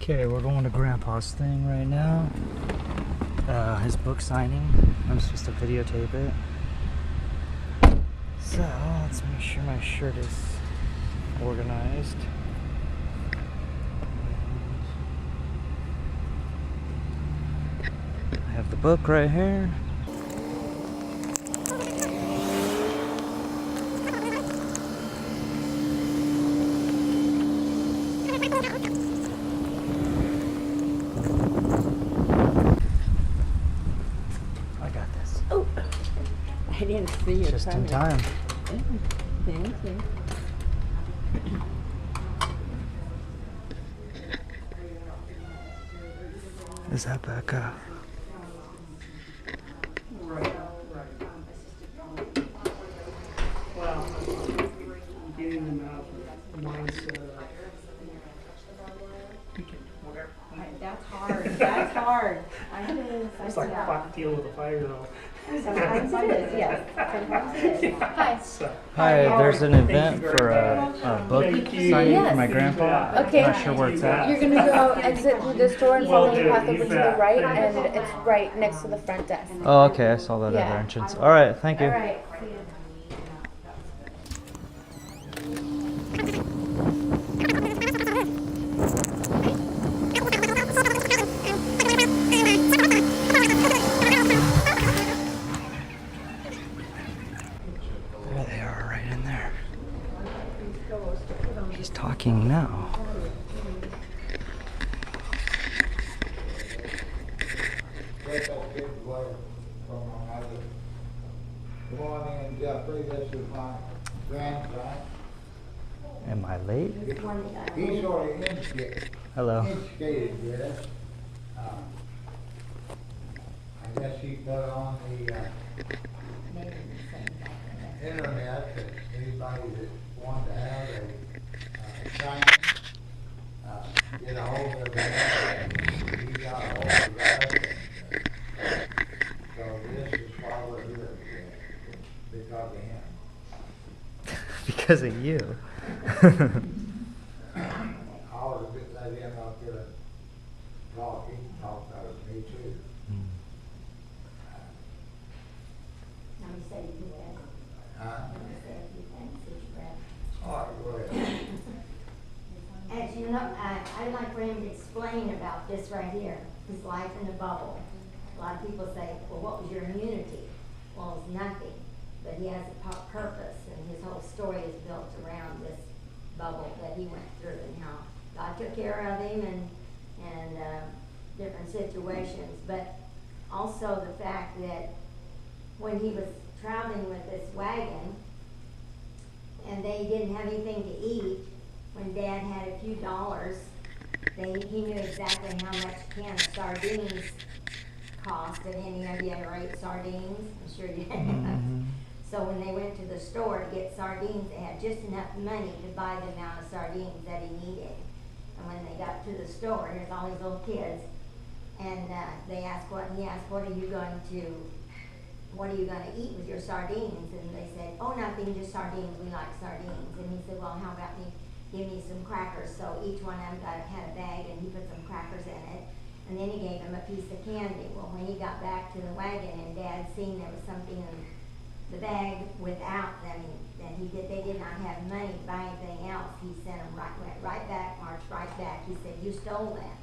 Okay, we're going to Grandpa's thing right now. His book signing. I'm supposed to videotape it. So, let's make sure my shirt is organized. I have the book right here. I got this. Oh, I didn't see your Just in time. Thank you. Is that Becca? Well, getting them out of the mindset of whatever. That's hard. That's hard. I know. It's like dealing with a 5-year-old. Sometimes it is, yes. Sometimes it is. Hi. So, Hi, there's an Thank event you very for much. a book Thank you. signing for my Yes. grandpa. Okay. I'm not sure where it's at. You're gonna go exit through the store and follow the Will path do, over you to the bet. right, Thank and it's right next to the front desk. Oh, okay. I saw that Yeah. other entrance. All right. Thank you. All right. See you. There they are, right in there. He's talking now. Good morning, Jeffrey. This is my grandson. Am I late? He's sort of instigated Hello. this. I guess he put on the internet that anybody that wanted to have a sign, get a hold of it. He got a hold of that. So this is why we're here today, because of him. Because of you. I ought to let him up here and talk. He can talk better than me too. Huh? All right, go ahead. As you know, I'd like for him to explain about this right here, his life in a bubble. A lot of people say, well, what was your immunity? Well, it's nothing, but he has a purpose, and his whole story is built around this bubble that he went through and how God took care of him and different situations. But also the fact that when he was traveling with this wagon and they didn't have anything to eat, when Dad had a few dollars, he knew exactly how much a can of sardines cost. Did any of you ever ate sardines? I'm sure you have. So when they went to the store to get sardines, they had just enough money to buy the amount of sardines that he needed. And when they got to the store, here's all these little kids, and he asked, what are you going to eat with your sardines? And they said, oh, nothing, just sardines, we like sardines. And he said, well, how about give me some crackers? So each one of them had a bag, and he put some crackers in it. And then he gave him a piece of candy. Well, when he got back to the wagon and Dad seen there was something in the bag without them, they did not have money to buy anything else, he went right back, marched right back. He said, you stole that.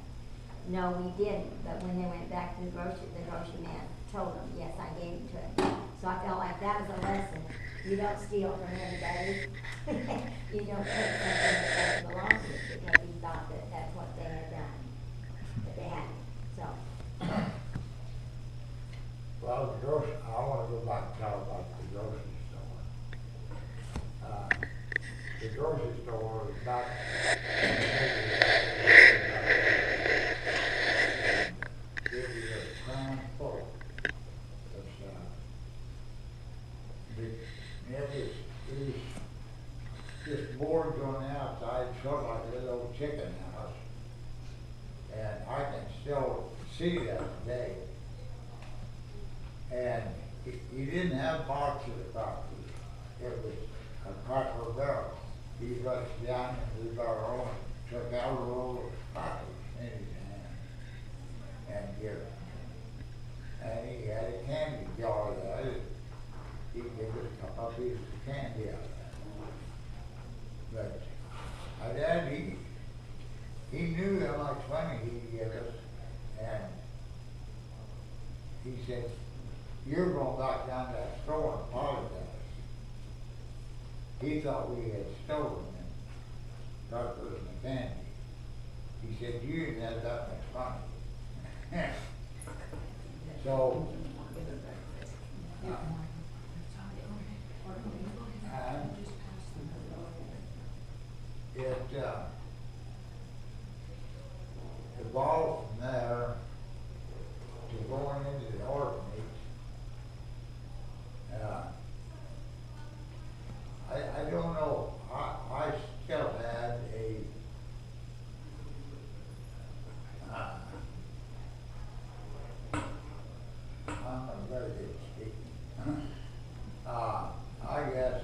No, we didn't. But when they went back to the grocery man told them, yes, I gave it to him. So I felt like that was a lesson. You don't steal from everybody. You don't take something that doesn't belong to you, because he thought that that's what they had done. But they hadn't. So. Well, I want to go back and talk about the grocery store. The grocery store is not. It was a crown full. It was just boards on the outside, sort of like a little old chicken house. And I can still see that today. And he didn't have boxes of crackers. It was a cracker barrel. He rushed down and we got our own, took out a roll of crackers, and here. And he had a candy jar there. He gave us a couple of pieces of candy out of that. But my dad, he knew how much money he'd give us, and he said, "You're going back down to that store and apologize." He thought we had stolen them, thought it was the candy. He said, "You didn't have that much money." So, and it evolved from there to going into the orphanage. I don't know, I still had a I'm not very good at speaking. I guess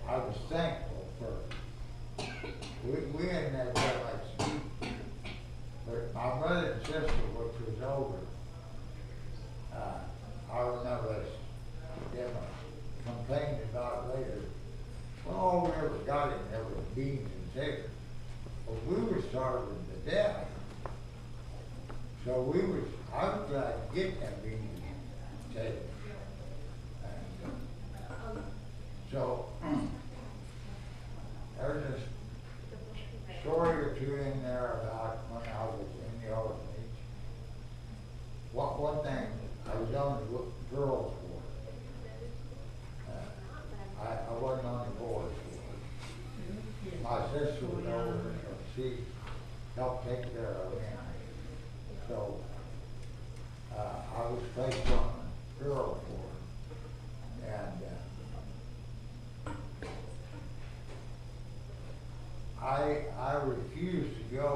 I was thankful for, we hadn't had very much to eat, but my brother and sister, which was older, I remember us, them complaining about it later. Well, all we ever got in there was beans and chicken. Well, we were starving to death. So I was glad to get that beans and chicken. So, there's a story or two in there about when I was in the orphanage. One thing, I was on the girls' board. I wasn't on the boys' board. My sister was older, so she helped take care of me. So, I was placed on the girls' board. And I refused to go.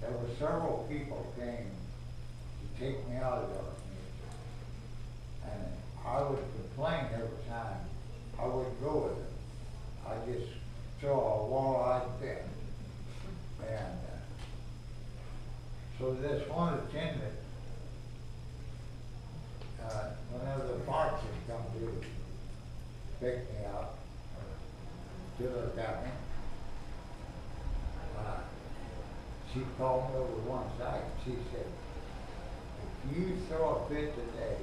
There were several people came to take me out of the orphanage. And I would complain every time I wouldn't go with them. I just saw a wall-eyed thing. And so this one attendant, whenever the foxes come to pick me up, to look at me, she called me over one side and she said, "If you throw a fit today,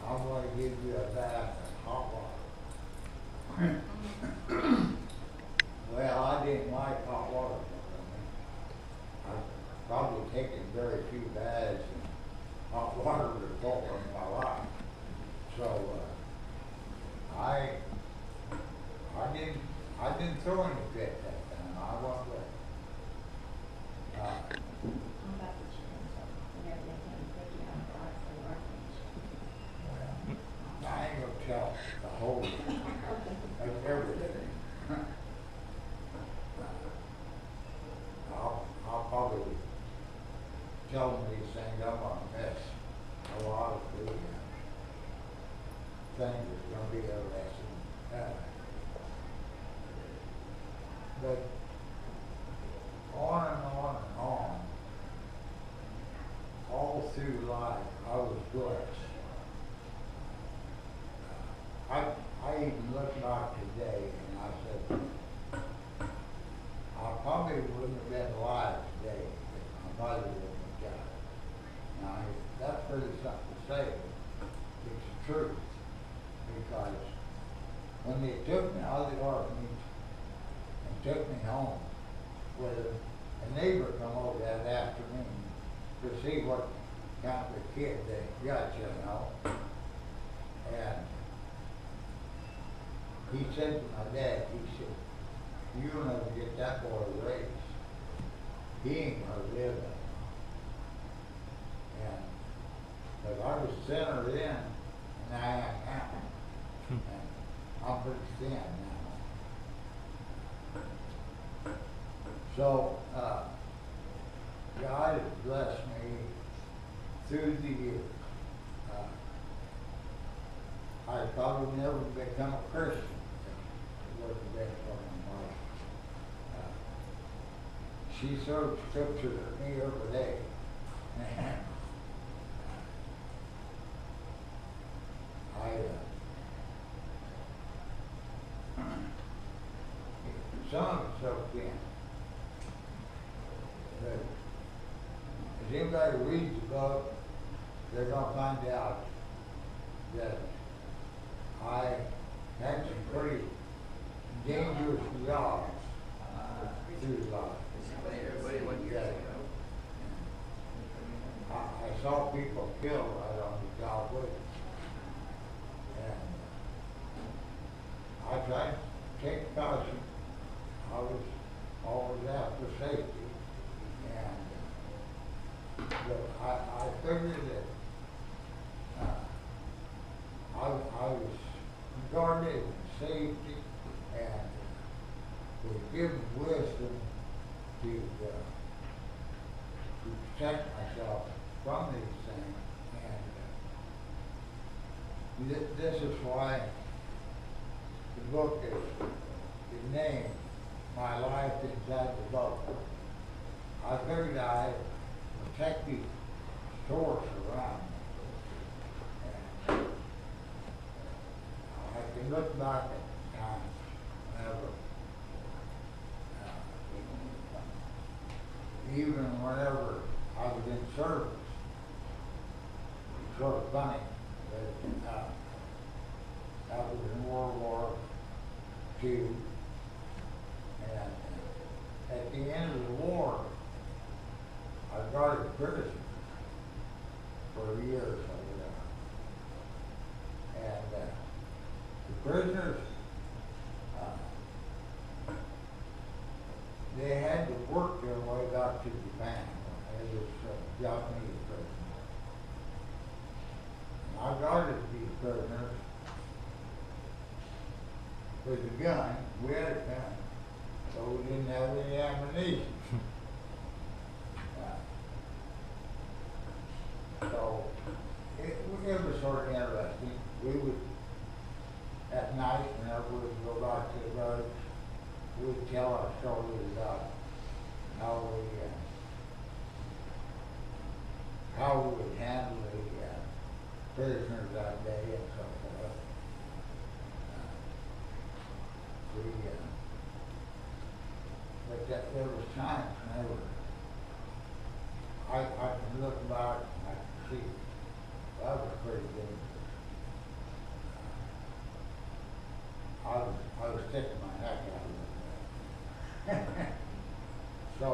I'm going to give you a bath of hot water." Well, I didn't like hot water. I've probably taken very few baths in hot water before in my life. So I didn't throw any fit that time. I wasn't ready. I ain't gonna tell the whole of everything. I'll probably tell them these things. I'm gonna miss a lot of the things that's gonna be interesting. But on and on and on, all through life, I was blessed. I even look back today and I said, I probably wouldn't have been alive today if my mother wouldn't have died. Now, that's really something to say, but it's the truth. Because when they took me out of the orphanage and took me home with them, a neighbor come over that afternoon to see what kind of a kid they got, you know. And he said to my dad, he said, "You'll never get that boy raised. He ain't gonna live that long." And, but I was thinner then than I am now. And I'm pretty thin now. So, God has blessed me through the years. I probably never become a Christian. It wasn't best for my wife. She serves scripture to me every day. I, some of it's okay. But if anybody reads the book, they're gonna find out that I had some pretty dangerous jobs through life. Yeah. I saw people killed right on the job with me. And I tried to take caution. I was always after safety. And but I figured that I was guarded in safety and was given wisdom to protect myself from these things. And this is why the book is named My Life Inside the Book. I figured I'd protect the source around me. And I can look back at times whenever, even whenever I was in service. It's sort of funny that I was in World War II, and at the end of the war, I guarded prisoners for years. And the prisoners, they had to work their way back to Japan. It was Japanese prisoners. And I guarded these prisoners with a gun. We had a gun, so we didn't have any ammunition. So it was sort of interesting. We would, at night, whenever we would go back to the roads, we'd tell our stories about how we would handle the prisoners that day and so forth. But there was times whenever I can look back and I can see that was pretty dangerous. I was sticking my neck out of it. So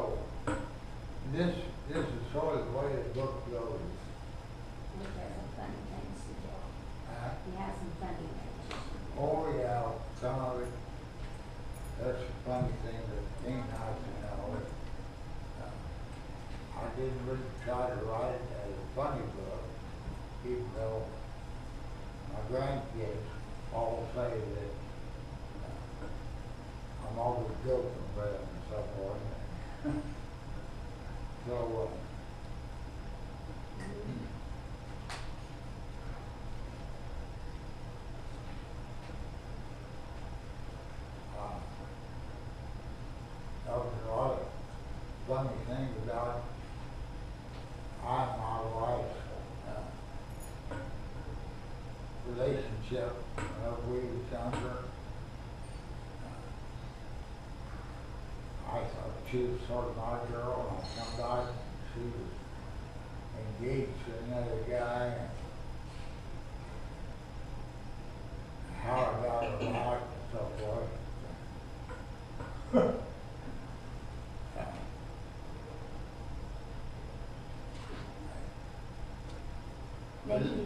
this is sort of the way the book goes. He has some funny things to do. He has some funny things. Oh yeah, some of it. That's a funny thing that ain't nice to know. I didn't really try to write it as a funny book, even though my grandkids all say that I'm always joking with them and so forth. So, that was a lot of funny things about I and my wife's relationship whenever we was younger. I thought she was sort of my girl, and I come back, she was engaged to another guy, and how I got her back and so forth.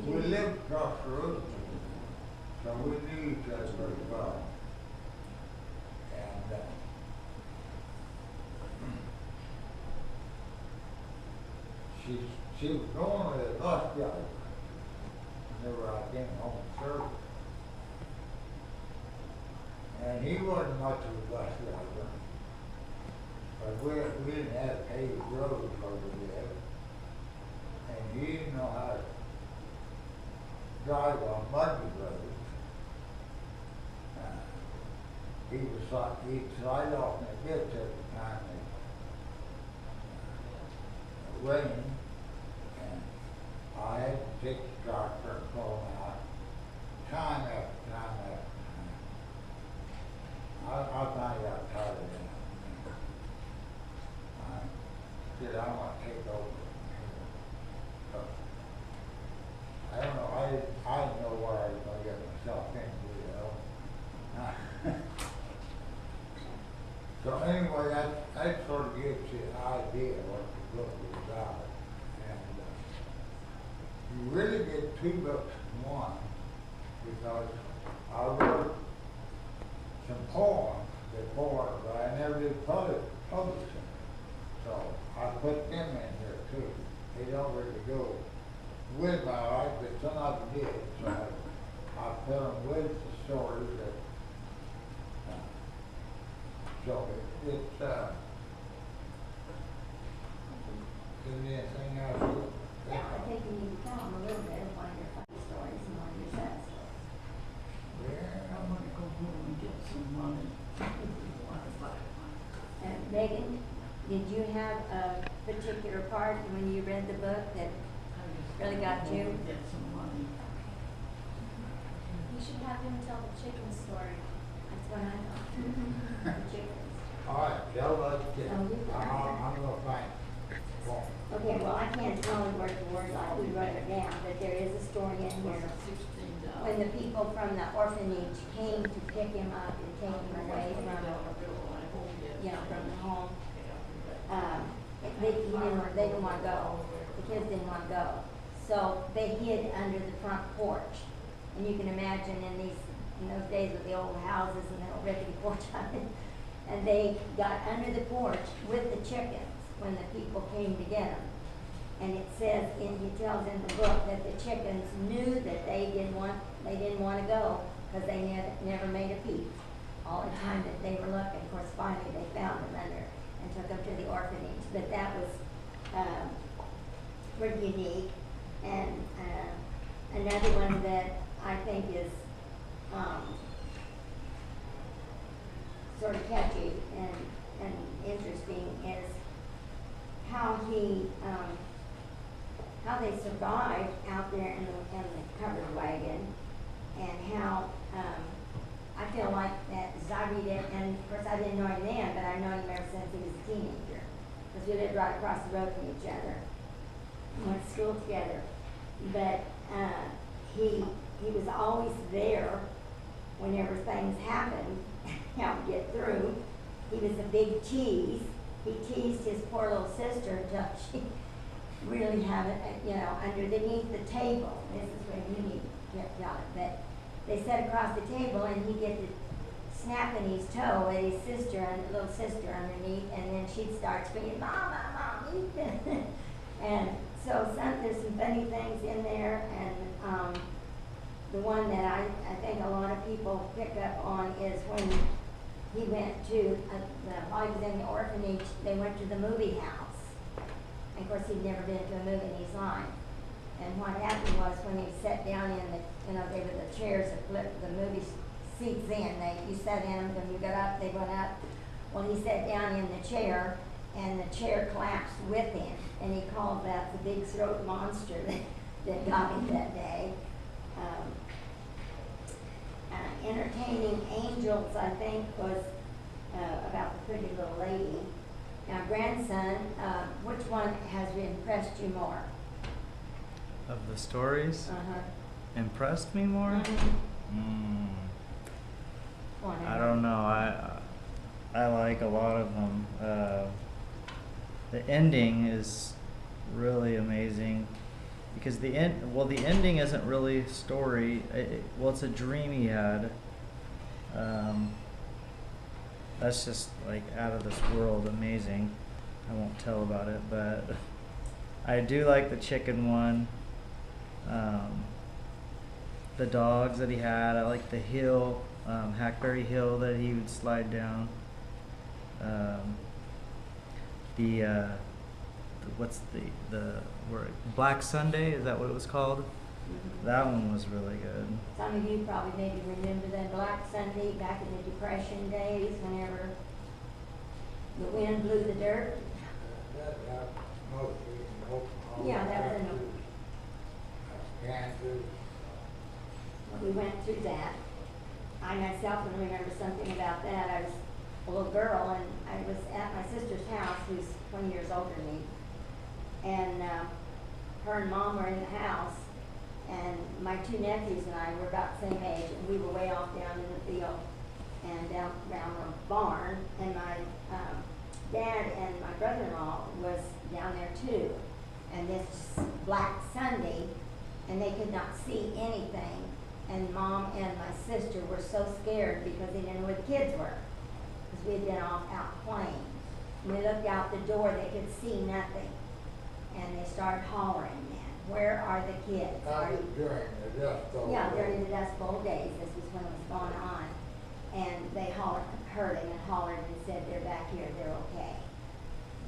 We lived across the road, so we knew each other very well. And she was going with a bus driver whenever I came home from service. And he wasn't much of a bus driver, but we didn't have paved roads over there. And he didn't know how to drive on muddy roads. He'd slide off in the ditch every time it rained, take the tractor and pull them out, time after time after time. I finally got tired of it. I said, I want to take over. But I don't know, I didn't know where I was going to get myself into, you know. So anyway, that sort of gives you an idea what the book is about. And you really get 2 books in one, because I wrote some poems before, but I never did publish them. So I put them in here too. They don't really go with my life, but some of them did. So I put them with the stories that. So it's is there anything else? Yeah, I think you need to tell them a little bit of one of your funny stories and one of your sad stories. Yeah. I want to go home and get some money. And Megan, did you have a particular part when you read the book that really got you? Get some money. You should have him tell the chicken story. That's what I thought. The chickens. All right, tell us. Oh, you got it. I'm gonna find. Well, Okay, well, I can't tell it word for word like we wrote it down, but there is a story in here. When the people from the orphanage came to pick him up and take him away from, from the home, they didn't want to go. The kids didn't want to go. So they hid under the front porch. And you can imagine in those days with the old houses and the old rickety porch on it, and they got under the porch with the chickens when the people came to get them. And it says, he tells in the book that the chickens knew that they didn't want to go because they never made a peep all the time that they were looking. Of course, finally they found them under and took them to the orphanage. But that was pretty unique. And another one that I think is sort of catchy and interesting is how they survived out there in the covered wagon, and how I feel like that as I read it, and of course I didn't know him then, but I know him ever since he was a teenager, because we lived right across the road from each other, went to school together. But he was always there whenever things happened, how to get through. He was a big tease. He teased his poor little sister until she really had it, underneath the table. This is where you need to get it. But they sat across the table and he'd get to snapping his toe at his sister and little sister underneath, and then she'd start screaming, "Mama, Mom, eat this." And so there's some funny things in there, and the one that I think a lot of people pick up on is when he went to, while he was in the orphanage, they went to the movie house. And of course, he'd never been to a movie in his life. And what happened was when he sat down in the, they were the chairs that flipped the movie seats in. You sat in them, when you got up, they went up. Well, he sat down in the chair, and the chair collapsed with him. And he called that the big throat monster that got him that day. Entertaining Angels, I think, was about the pretty little lady. Now, grandson, which one has impressed you more? Of the stories? Uh-huh. Impressed me more? I don't know. I like a lot of them. The ending is really amazing because the ending isn't really a story. It's a dream he had. That's just like out of this world, amazing. I won't tell about it, but I do like the chicken one. The dogs that he had. I like the hill, Hackberry Hill that he would slide down. What's the word? Black Sunday, is that what it was called? Mm-hmm. That one was really good. Some of you probably maybe remember that Black Sunday back in the Depression days, whenever the wind blew the dirt. That mostly in Oklahoma. Yeah, that was in Kansas. We went through that. I myself can remember something about that. I was a little girl and I was at my sister's house, who's 20 years older than me. And her and Mom were in the house, and my two nephews and I were about the same age, and we were way off down in the field and down around the barn. And my dad and my brother-in-law was down there too. And this black Sunday, and they could not see anything. And Mom and my sister were so scared because they didn't know where the kids were, because we had been off out playing. And they looked out the door, they could see nothing. And they started hollering then, where are the kids? That was during the Dust Bowl. Yeah, during the Dust Bowl days, this was when it was going on. And they heard him and hollered and said, they're back here, they're okay.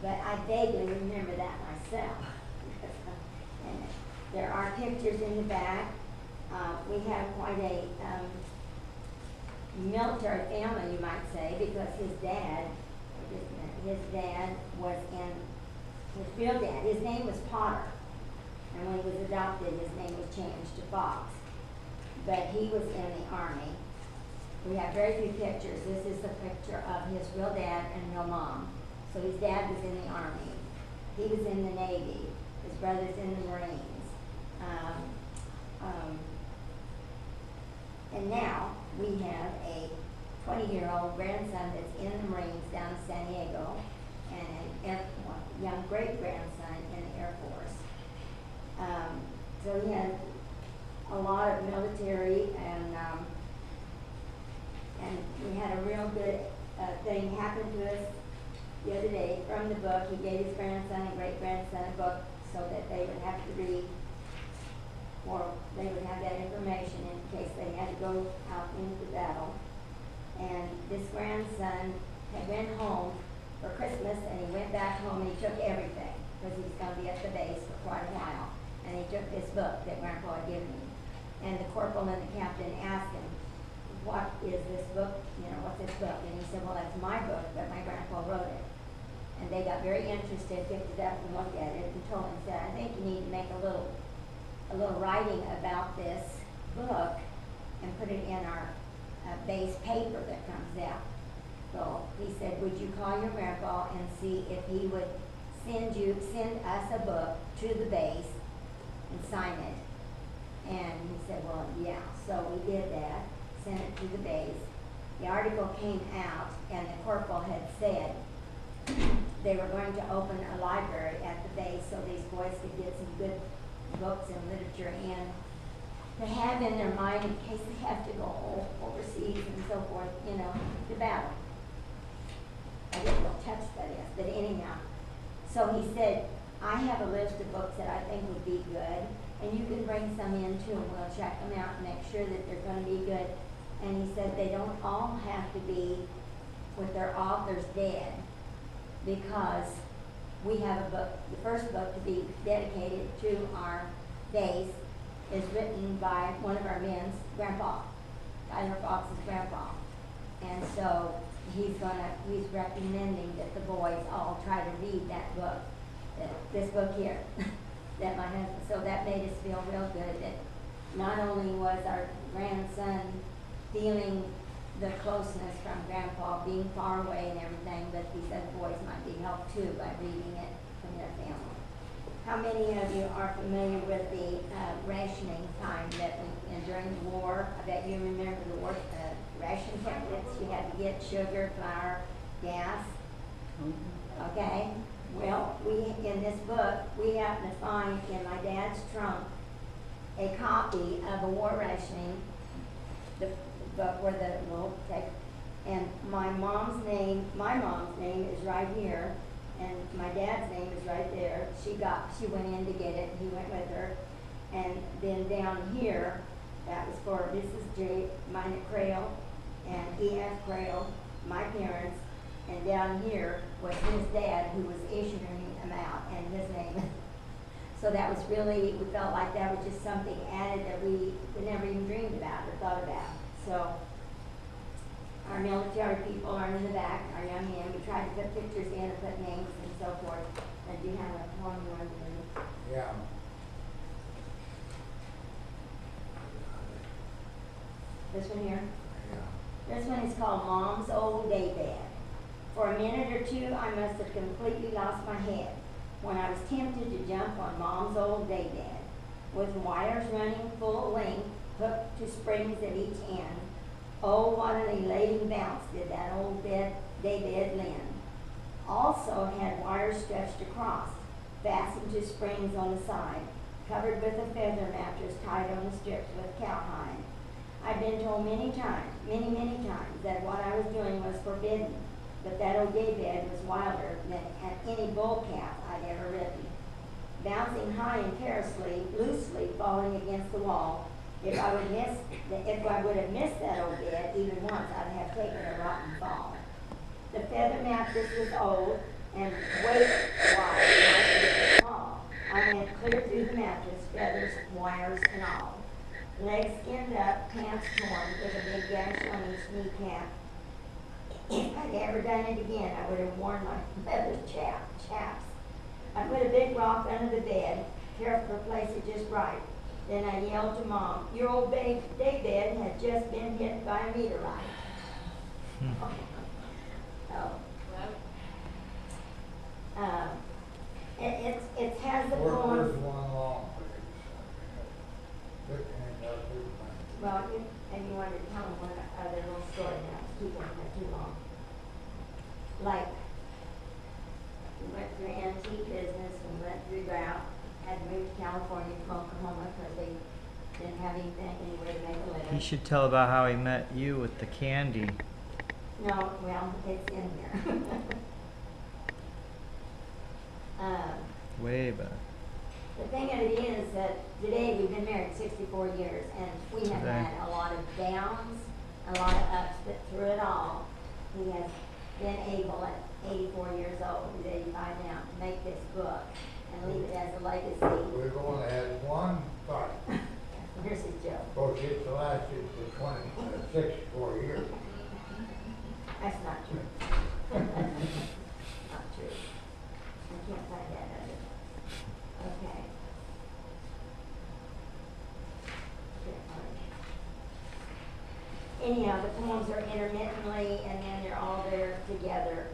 But I vaguely remember that myself. And there are pictures in the back. We have quite a military family, you might say, because his dad was his real dad, his name was Potter. And when he was adopted, his name was changed to Fox. But he was in the Army. We have very few pictures. This is a picture of his real dad and real mom. So his dad was in the Army. He was in the Navy. His brother's in the Marines. And now we have a 20-year-old grandson that's in the Marines down in San Diego, and a young great-grandson in the Air Force. So he has a lot of military, and we had a real good thing happen to us the other day from the book. He gave his grandson and great-grandson a book so that they would have to read, or they would have that information in case they had to go out into battle. And this grandson had went home for Christmas, and he went back home and he took everything, because he was going to be at the base for quite a while. And he took this book that Grandpa had given him. And the corporal and the captain asked him, what is this book? You know, what's this book? And he said, well, that's my book, but my grandpa wrote it. And they got very interested, picked it up and looked at it, and told him, said, I think you need to make a little writing about this book and put it in our base paper that comes out. So he said, would you call your grandpa and see if he would send us a book to the base and sign it? And he said, well, yeah. So we did that, sent it to the base. The article came out, and the corporal had said they were going to open a library at the base so these boys could get some good books and literature in to have in their mind in case they have to go overseas and so forth, you know, to battle. I didn't know touch that is, but anyhow. So he said, I have a list of books that I think would be good, and you can bring some in too, and we'll check them out and make sure that they're going to be good. And he said they don't all have to be with their authors dead, because we have a book, the first book to be dedicated to our base is written by one of our men's grandpa, Tyler Fox's grandpa. And so he's recommending that the boys all try to read that book, this book here, that my husband, so that made us feel real good that not only was our grandson feeling the closeness from grandpa being far away and everything, but he said the boys might be helped too by reading it from their family. How many of you are familiar with the rationing time that during the war? I bet you remember the war ration packets. You had to get sugar, flour, gas. Okay. Well, in this book, we happen to find in my dad's trunk a copy of a war rationing, the book where the little text, and my mom's name is right here, and my dad's name is right there. She went in to get it, and he went with her. And then down here, that was for Mrs. J. Minor Crail and E.F. Crail, my parents, and down here was his dad who was issuing them out, and his name. So that was really, we felt like that was just something added that we never even dreamed about or thought about. So our military people are in the back, our young men. We tried to put pictures in and put names and so forth. And do you have a poem you want to read? Yeah. This one here? Yeah. This one is called Mom's Old Daybed. For a minute or two, I must have completely lost my head when I was tempted to jump on Mom's old daybed, with wires running full length, hooked to springs at each end. Oh, what an elating bounce did that old daybed lend. Also had wires stretched across, fastened to springs on the side, covered with a feather mattress tied on the strips with cowhide. I'd been told many times, many times, that what I was doing was forbidden, but that old daybed was wilder than any bull calf I'd ever ridden. Bouncing high and carelessly, loosely falling against the wall, if I would have missed that old bed even once, I'd have taken a rotten fall. The feather mattress was old and weight-wise might be small. I went clear through the mattress, feathers, wires, and all. Legs skinned up, pants torn, with a big gash on each kneecap. If I'd ever done it again, I would have worn my leather chaps. I put a big rock under the bed, careful to place it just right. Then I yelled to Mom, "Your old daybed had just been hit by a meteorite." It has the Where's poem. one long page? Look, and up through my- Well, and you wanted to tell them one other little story now, to keep them not too long. Like, we went through antique business, we went through drought, had to move to California from Oklahoma because they didn't have anything, anywhere to make a living. He should tell about how he met you with the candy. No, well, it's in here. Way back. The thing of it is that today we've been married 64 years and we have Today. had a lot of downs, a lot of ups, but through it all, he has been able at 84 years old, he's 85 now, to make this book and leave it as a legacy. We've only had one fight. Here's his joke. Of course, it's lasted for 64 years. That's not true. Not true. I can't find that other. Okay. Can't find it. Anyhow, the poems are intermittently and then they're all there together.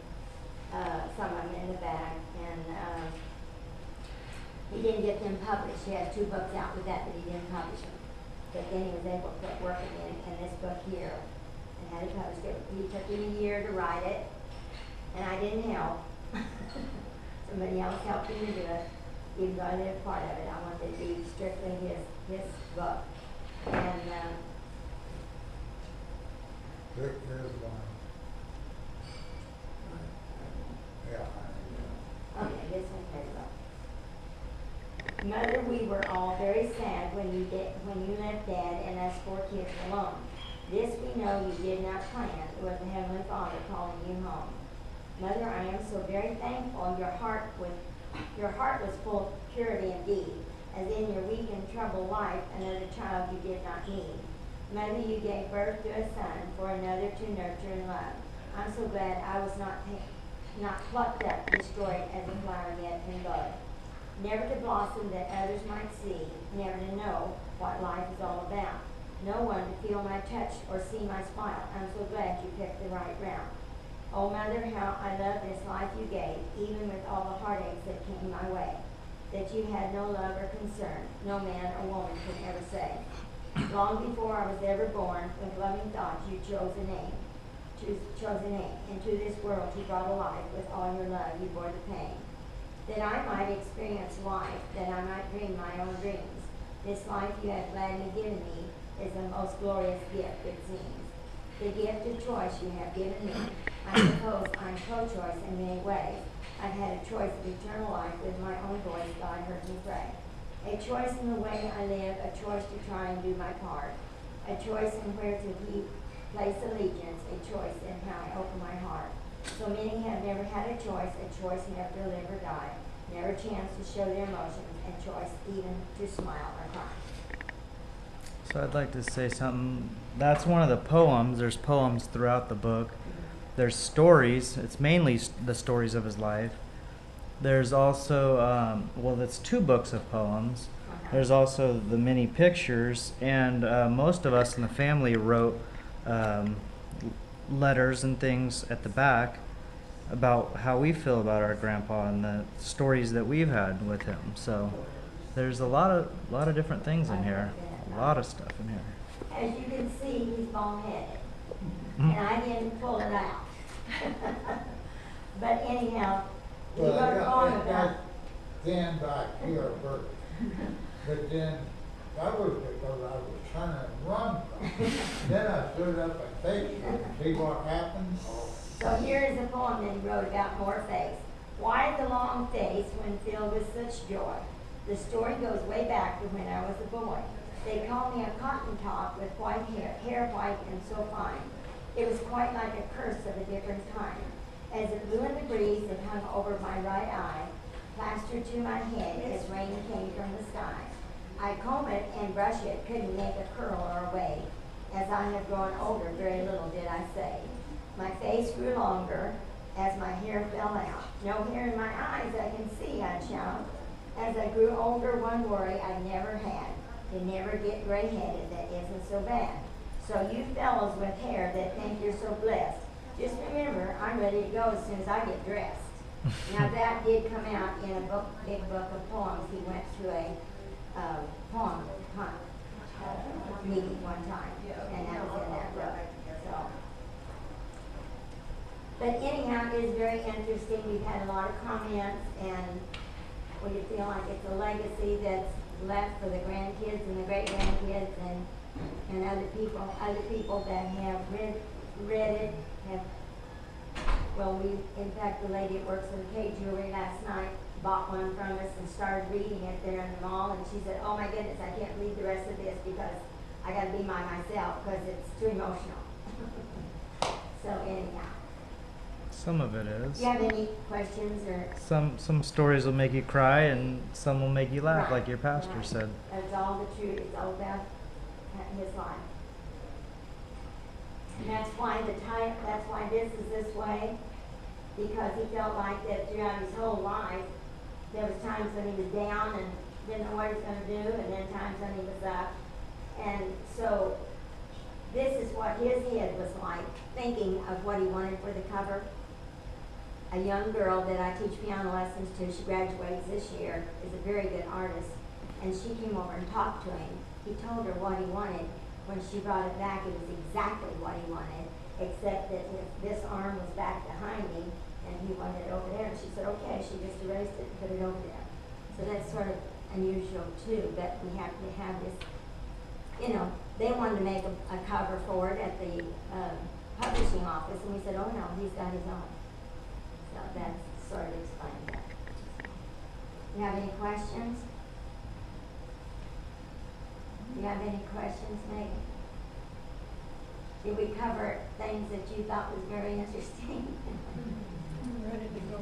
Some of them in the back, and he didn't get them published. He had 2 books out with that, but he didn't publish them. But then he was able to put working in this book here and had it published. He took him a year to write it, and I didn't help. Somebody else helped him to do it, even though I did part of it. I wanted to be strictly his book. And Look, there's one. Yeah. okay, this one, here we go. Mother, we were all very sad when you left Dad and us 4 kids alone. This we know you did not plan. It was the Heavenly Father calling you home. Mother, I am so very thankful your heart was full of purity indeed, as in your weak and troubled life another child you did not need. Mother, you gave birth to a son for another to nurture and love. I'm so glad I was not plucked up, destroyed as a flower yet in bud. Never to blossom that others might see, never to know what life is all about. No one to feel my touch or see my smile. I'm so glad you picked the right route. Oh, Mother, how I love this life you gave, even with all the heartaches that came my way. That you had no love or concern, no man or woman could ever say. Long before I was ever born, with loving thoughts you chose a name. Into this world you brought a life, with all your love you bore the pain. That I might experience life, that I might dream my own dreams. This life you have gladly given me is the most glorious gift it seems. The gift of choice you have given me. I suppose I'm pro-choice in many ways. I've had a choice of eternal life with my own voice, God heard me pray. A choice in the way I live, a choice to try and do my part. A choice in where to place allegiance, a choice in how I open my heart. So many have never had a choice never to live or die, never a chance to show their emotions, a choice even to smile or cry. So I'd like to say something. That's one of the poems. There's poems throughout the book. There's stories. It's mainly the stories of his life. There's also, well, that's 2 books of poems. There's also the many pictures, and most of us in the family wrote letters and things at the back about how we feel about our grandpa and the stories that we've had with him. So there's a lot of different things in here, a lot of stuff in here. As you can see, he's bald-headed, and I didn't pull it out. But anyhow, he Well, wrote a poem I about, got thin back here first, but then that was because I was trying to run from it. Then I stood up and faced it, see what happened? so here is a poem that he wrote about Morpheus. Why the long face when filled with such joy? The story goes way back to when I was a boy. They called me a cotton top with white hair white and so fine. It was quite like a curse of a different kind. As it blew in the breeze, it hung over my right eye, plastered to my head as rain came from the sky. I comb it and brush it, couldn't make a curl or a wave. As I have grown older, very little did I say. My face grew longer as my hair fell out. No hair in my eyes I can see, I'd shout. As I grew older, one worry I never had. To never get gray-headed, that isn't so bad. So you fellows with hair that think you're so blessed, just remember, I'm ready to go as soon as I get dressed. Now that did come out in a book, big book of poems. He went to a poem hunt meeting one time, and that was in that book. So, but anyhow, it is very interesting. We've had a lot of comments, and we feel like it's a legacy that's left for the grandkids and the great-grandkids and other people that have read it, have, well, in fact, the lady that works in K Jewelry last night bought one from us and started reading it there in the mall, and she said, oh my goodness, I can't read the rest of this because I gotta be by myself because it's too emotional. So anyhow, Some of it do is. you have any questions or? Some stories will make you cry, and some will make you laugh, Right, like your pastor right. said. That's all the truth, it's all about his life. And that's why that's why this is this way, because he felt like that throughout his whole life, there was times when he was down and didn't know what he was gonna do, and then times when he was up. And so, this is what his head was like, thinking of what he wanted for the cover. A young girl that I teach piano lessons to, she graduates this year, is a very good artist, and she came over and talked to him. He told her what he wanted. When she brought it back, it was exactly what he wanted, except that this arm was back behind him, and he wanted it over there, and she said, okay, she just erased it and put it over there. So that's sort of unusual too, but we have to have this, you know, they wanted to make a cover for it at the publishing office, and we said, oh no, he's got his own. So that sort of explains that. You have any questions? Do you have any questions, Megan? Did we cover things that you thought was very interesting? I'm ready to go.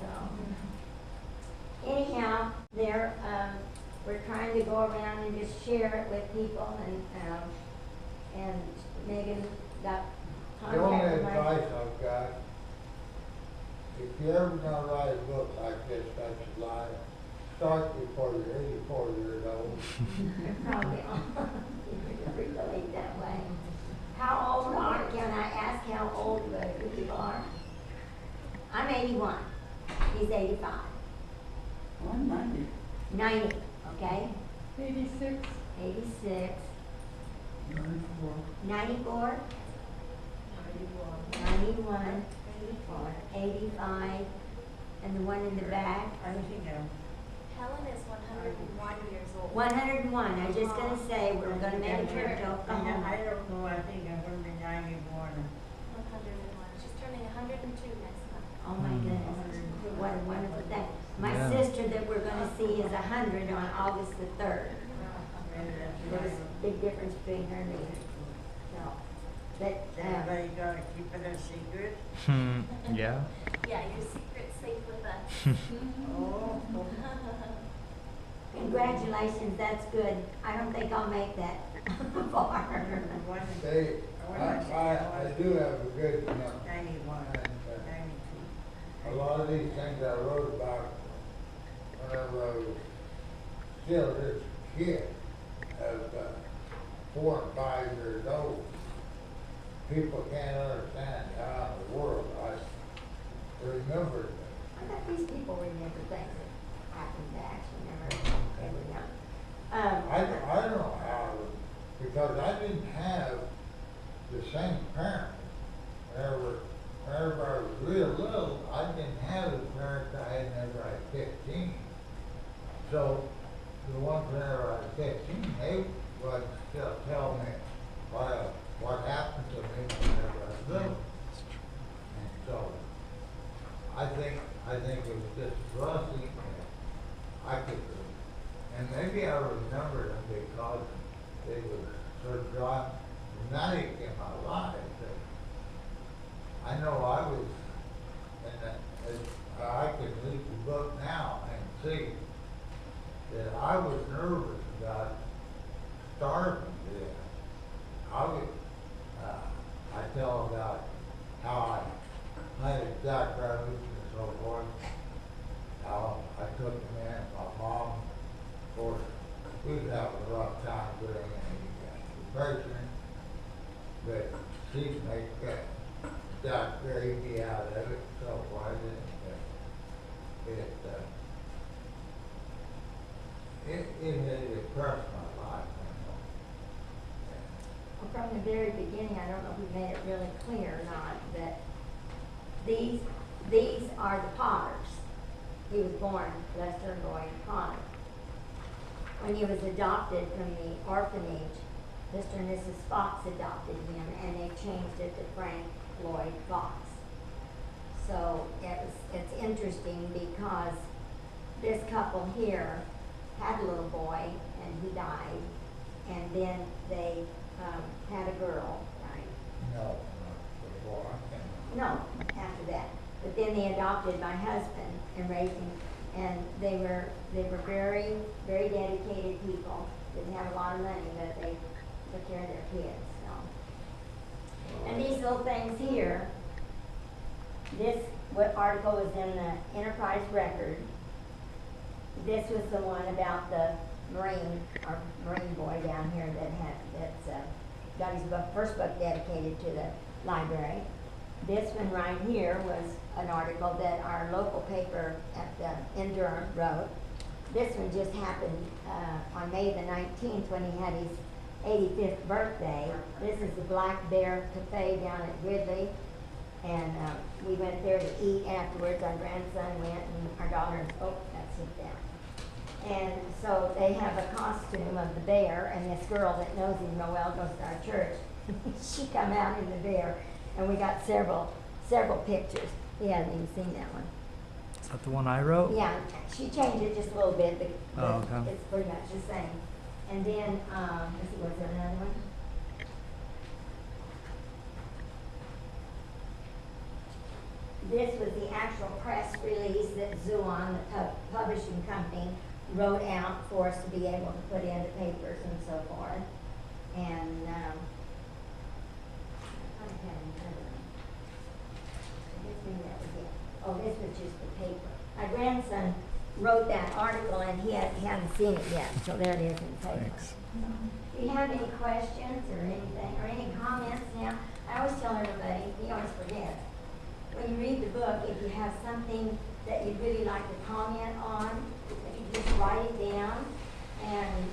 So, anyhow, we're trying to go around and just share it with people, and Megan got The only contact with advice I've got, if you're ever gonna write a book like this, that's a lie, start before you're 84 years old. You're probably all, you relate that way. How old are, can I ask how old the people are? I'm 81, he's 85. I'm 90. 90, okay? 86. 86, 94. 94, 91, 85, and the one in the back, Helen is 101 years old. 101. I was just gonna say, we're gonna make a trip to I Oklahoma. don't know, I think I'm gonna be 91. 101. She's turning 102 next month. Oh my goodness, what a wonderful thing. My Yeah. sister that we're gonna see is 100 on August the 3rd. There's a big difference between her and me. So, but, Everybody gotta keep it a secret? Yeah. Yeah, your secret's safe with us. Oh. congratulations, that's good. I don't think I'll make that far. They, I do have a good, 91, and, 92. a lot of these things I wrote about whenever I was still just kid of 4 and 5 years old. People can't understand how in the world I remembered it. I bet these people remember things that happened that actually never ever done. I don't know how, because I didn't have the same parents. Whenever I was real little, I didn't have the parents I had whenever I was 15. So the ones whenever I was 15, they would still tell me what happened to me whenever I was little. And so I think it was just a blessing that I could, and maybe I remember them because they were so dramatic in my life that I know I was, and I can read the book now and see that I was nervous about starving to death. I tell about how I had a Jack Rabbit and so forth, how I took him in, my mom, of course, we was having a rough time getting any depression, but she'd make Jack gravy out of it and so forth, and it had depressed my life. Well, from the very beginning, I don't know if we made it really clear or not, that these are the Potters. He was born Lester Lloyd Potter. When he was adopted from the orphanage, Mr. and Mrs. Fox adopted him, and they changed it to Frank Lloyd Fox. So it's interesting because this couple here had a little boy, and he died, and then they had a girl, right? No, not before I came. No, after that. But then they adopted my husband and raised him, and they were very, very dedicated people. Didn't have a lot of money, but they took care of their kids. So. And these little things here, what article was in the Enterprise Record. This was the one about the Marine boy down here that's got his first book dedicated to the library. This one right here was an article that our local paper in Durham wrote. This one just happened on May the 19th when he had his 85th birthday. This is the Black Bear Cafe down at Gridley. And we went there to eat afterwards. Our grandson went, and our daughter, that's it there. And so they have a costume of the bear, and this girl that knows him real well goes to our church. She come out in the bear, and we got several pictures. He hasn't even seen that one. Is that the one I wrote? Yeah, she changed it just a little bit, but Oh, okay. it's pretty much the same. And then, let's see, was there another one? This was the actual press release that Zuon, the publishing company, wrote out for us to be able to put into papers and so forth. And I had another one. I guess maybe that was it. Oh, this was just the paper. My grandson wrote that article, and he hadn't seen it yet, so there it is in the paper. Thanks. Do you have any questions or anything, or any comments now? I always tell everybody, he always forgets. When you read the book, if you have something that you'd really like to comment on, if you just write it down, and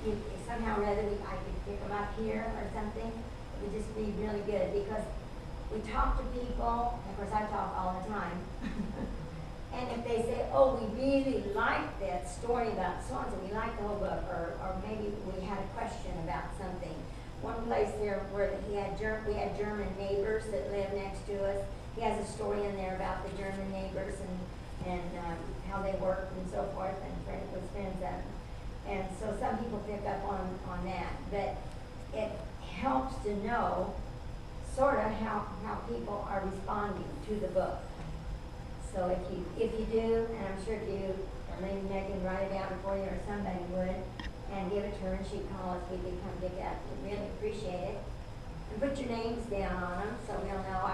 if somehow or other I could pick them up here or something, it would just be really good, because we talk to people, of course I talk all the time, and if they say, oh, we really like that story about so-and-so, we like the whole book, or maybe we had a question about something. One place there where we had German neighbors that lived next to us. He has a story in there about the German neighbors and how they worked and so forth, and was friends of them. And so some people pick up on that, but it helps to know sort of how people are responding to the book. So if you do, and I'm sure if you, or maybe Megan write it down for you, or somebody would, and give it to her, and she'd call us, we could come pick it up. We'd really appreciate it. And put your names down on them, so we'll know. I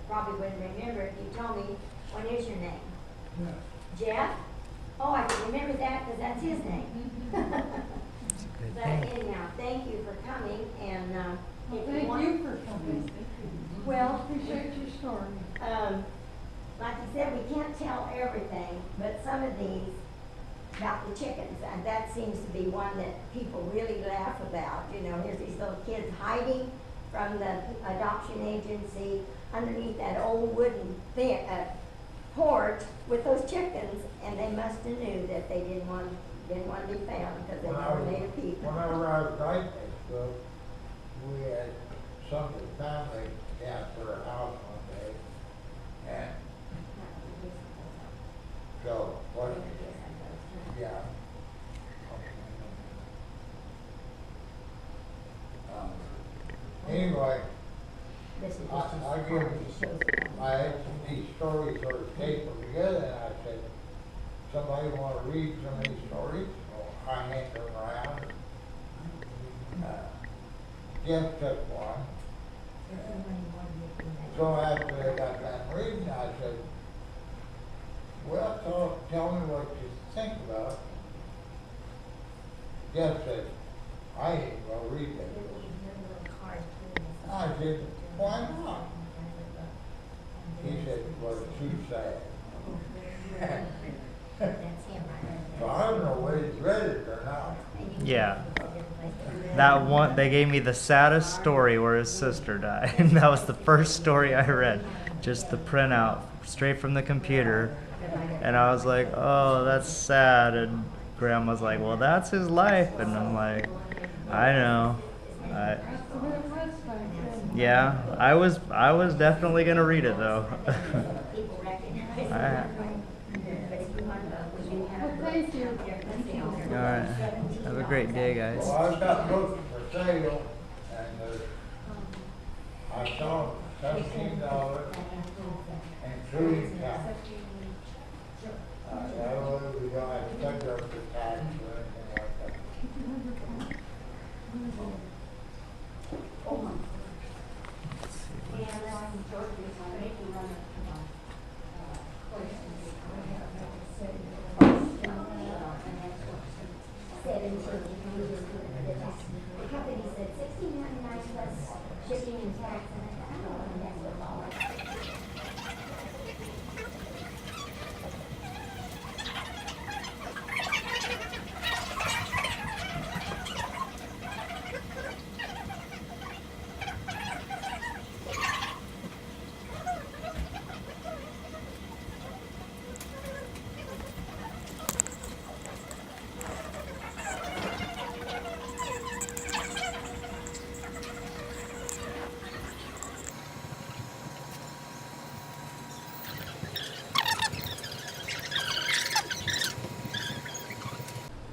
probably wouldn't remember if you told me, what is your name? Yeah. Jeff? Oh, I can remember that because that's his name. But anyhow, thank you for coming, and, if you Thank want. you for coming. Well, Appreciate your story. like I said, we can't tell everything, but some of these about the chickens, and that seems to be one that people really laugh about. You know, here's these little kids hiding from the adoption agency underneath that old wooden porch with those chickens, and they must have knew that they didn't want to be found because they never made a peep. Whenever I was writing this book, we had some of the family down to our house one day, and so, what, yeah. Anyway, This is just I a- give, it shows the- I had these stories sort of stapled together, and I said, somebody wanna read some of these stories? So I handed them around. Jeff took one. So after they got done reading, I said, well, tell me what you think about it. Jeff said, I ain't gonna read that book. I said, why not? He said, well, it's too sad. So I don't know whether he's read it or not. Yeah. That one, they gave me the saddest story where his sister died. That was the first story I read. Just the printout straight from the computer. And I was like, oh, that's sad. And Grandma's like, well, that's his life. And I'm like, I know. Yeah, I was definitely gonna read it though. People recognize Alright. But if you want to, we do have. Well, thank you. Alright. Have a great day, guys. Well, I've got books for sale, and I saw $17, including tax. That way we don't have to take up the tax or anything like that. The company said $16.99 plus shipping and tax, and I thought, I don't want to mess with all of that.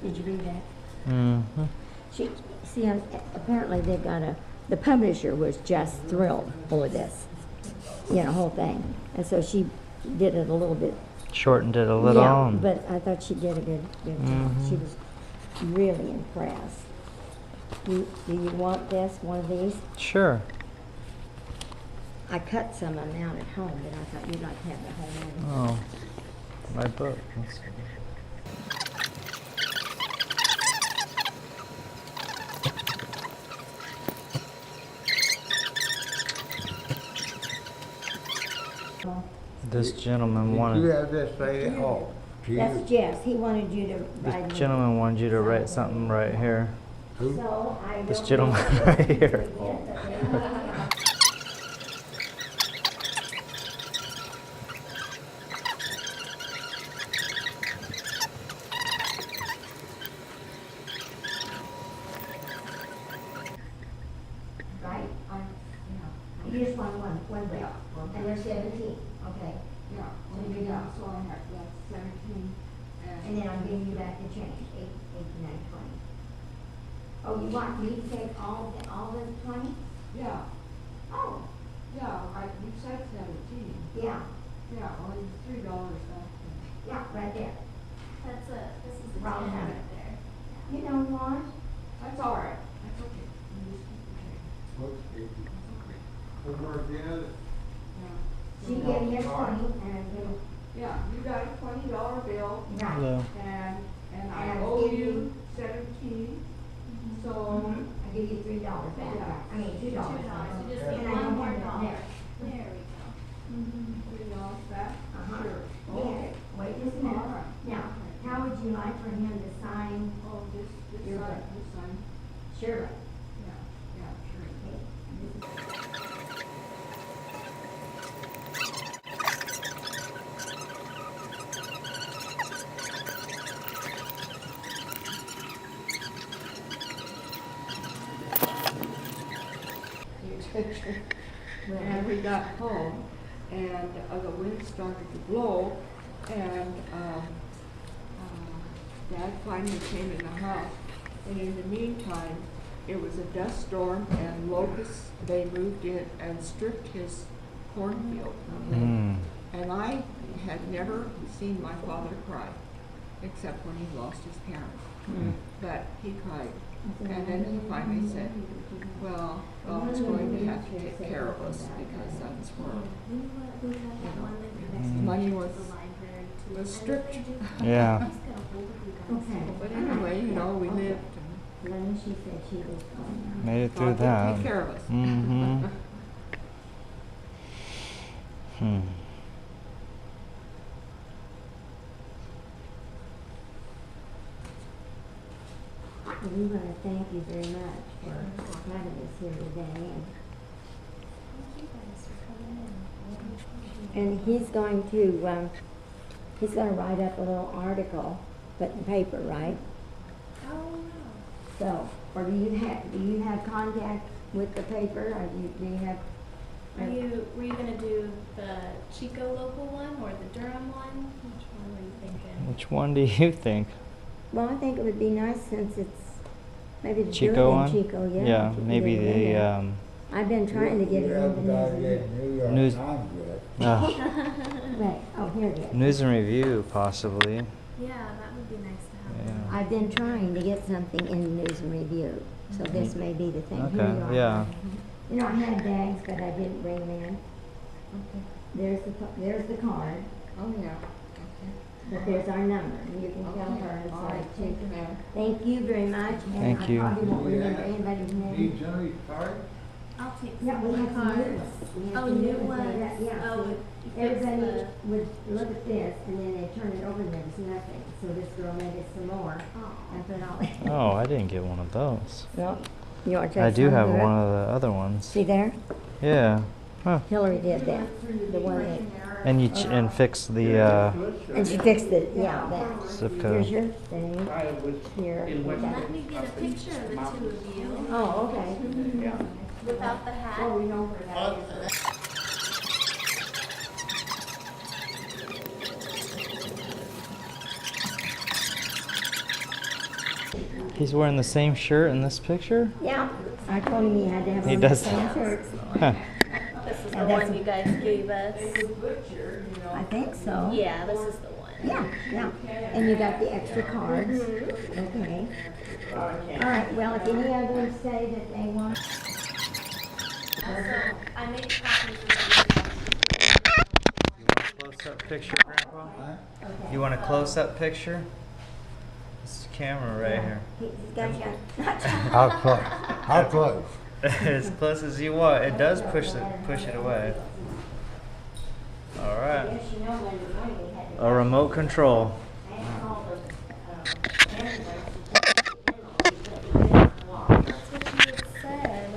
Did you read that? Mm-hmm. See, apparently they've got the publisher was just thrilled over this, whole thing. And so she did it a little bit. Shortened it a little. Yeah, but I thought she did a good job. Mhm. She was really impressed. Do you want this, one of these? Sure. I cut some of them out at home, but I thought you'd like to have the whole one. Oh, my book. Let's see. This gentleman Did you wanted. have this lady? Oh, to That's you. Jess, he wanted you to write. This gentleman wanted you to write something right here. Who? So I This don't gentleman know. right here. Right, you just want one bill, and there's 17, okay. Yeah, So you got- so I have, that's 17. And then I'm giving you back the change, 89, 20. Oh, you want me to take all the 20? Yeah, Oh, you said 17. yeah, Yeah, well, it's $3 back. yeah, right there. This is the Wrong 10 one. right there. You know what? That's all right, that's okay. You just keep the change. What's the- One more again? Yeah. She gave me a 20, and I give, Yeah, you got a $20 bill, right. Hello. and And I I'm owe giving you 17. So I give you $3 back. I mean, $2. $2. You just And get I don't one have more that box. there. There we go. $3 back? Uh-huh. Sure. Yeah, wait just a minute. Now, how would you like for him to sign? Oh, this You're side, good. this side. Surely. Yeah, sure. And we got home, and the wind started to blow, and Dad finally came in the house. And in the meantime, it was a dust storm, and locusts, they moved in and stripped his cornfield. Mm. And I had never seen my father cry, except when he lost his parents. But he cried. And then he finally said, well, God's going to have to take care of us because that's where, money was stripped. Yeah. Okay. But anyway, we lived Lenny, she said she was going Made it and through God did that. take care of us. Mm-hmm. Hmm. We want to thank you very much for having us here today. And he's going to write up a little article, put in the paper, right? Oh, So, or do you have contact with the paper, or do you have? were you gonna do the Chico local one or the Durham one? Which one were you thinking? Which one do you think? Well, I think it would be nice since it's maybe the Chico Durham one? Chico, yeah. Yeah, if you could maybe get it in the there. I've been trying to get it We in haven't the got news. it in New York News- Times yet. Right, oh, here it is. News and Review, possibly. Yeah, that would be nice to have. Yeah. I've been trying to get something in News and Review, so this may be the thing. Here Okay, you are. yeah. You know, I had bags, but I didn't bring them in. There's the card, Oh, yeah. but there's our number, and you can tell her it's All right, like, thank you, ma'am. thank you very much. Thank you. And I probably won't Yeah. remember anybody's name. Need somebody's card? I'll take Yeah, some we of have the some new cards. ones. We have Oh, some new ones ones. like that, yeah. Oh, so you fix everybody the- would look at this, and then they turn it over, and there's nothing. So this girl made us some more. Aw. I put all. Oh, I didn't get one of those. No, you want to take I do some have of it? one of the other ones. See there? Yeah. Huh. Hillary did that. The one that, And and fix the and she fixed it. Yeah, that. zip Here's code. your thing. Here. Let me get a picture of the two of you Oh, okay. without the hat. Oh, we know where that is. He's wearing the same shirt in this picture? Yeah. I told him he had to have He one of the does. same shirts. Huh. This is the And that's one you guys gave us. I think so. Yeah, this is the one. Yeah, yeah. And you got the extra cards. Okay. All right, well, if any of them say that they want. Also, I made copies of You want a close-up picture, Grandpa? You want a close-up picture? This is the camera right here. He's got you. How close? How close? As close as you want. It does push it away. All right. Yes, you know when the money we had to. A remote control. I had called them, That's what you had said.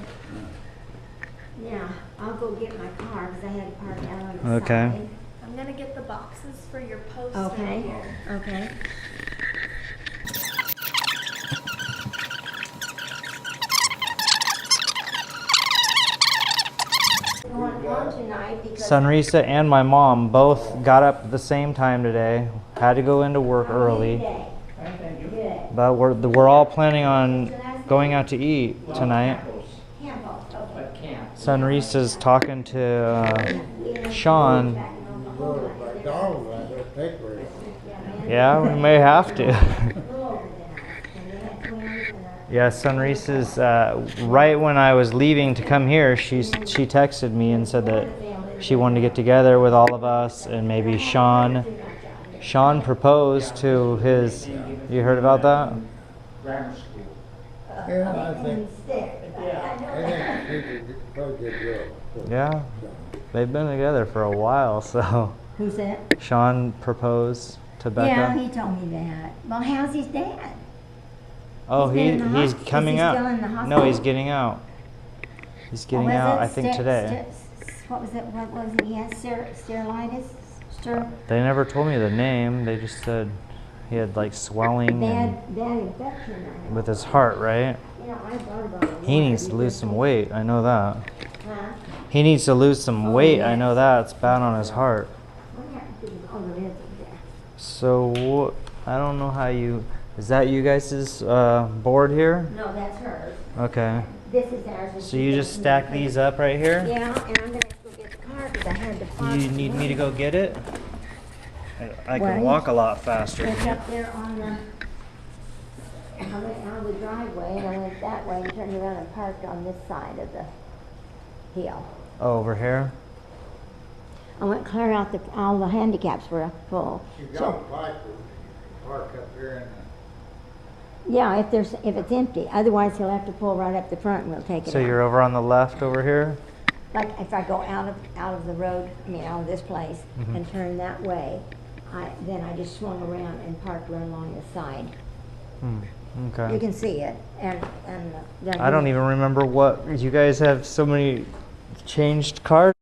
Yeah, I'll go get my car because I had to park out on the Okay. side. I'm gonna get the boxes for your poster Okay, here. okay. Going on tonight because. Sunrisa and my mom both got up at the same time today. Had to go into work early. Good. But we're all planning on going out to eat tonight. Campbell, okay. Sunrisa's talking to Sean. My dog ran the paper. Yeah, we may have to. A little over that. And they had twins and a. Yeah, Sunrisa's right when I was leaving to come here, she texted me and said that she wanted to get together with all of us and maybe Sean. Sean proposed to his. You heard about that? Grammar school. Yeah, I and think, stick. I know I that. think she's a pretty good girl. Yeah. They've been together for a while, so Who's that? Sean proposed to Becca. Yeah, he told me that. Well, how's his dad? Oh, He's been in the he's hosp- is coming he out. still in the No, hospital? he's getting out. He's getting Oh, is out, it I think today. What was it? What was it? He has sterilitis? They never told me the name. They just said he had like swelling and Bad infection. with his heart, right? You know, I thought about it. He needs to lose some weight. I know that. Huh? He needs to lose some weight. I yes. know that. It's bad on his heart. What happened to the other end there? So I don't know how you. Is that you guys' board here? No, that's hers. Okay. This is ours. and So she you gave just me stack the- these up right here? Yeah, and I'm gonna have to go get the car because I had to park. You need me to go get it? I can Well, walk a lot faster. It's up there on the, I went out of the driveway and I went that way and turned around and parked on this side of the hill. Oh, over here? I went clear out all the handicaps were full. You So, got a pipe, park up here in yeah, if it's empty, otherwise he'll have to pull right up the front and we'll take it So out. you're over on the left over here? Like if I go out of the road, I mean out of this place Mhm. and turn that way, then I just swung around and parked right along the side. Hmm. You Okay. can see it and then. I don't even remember what, you guys have so many changed cars?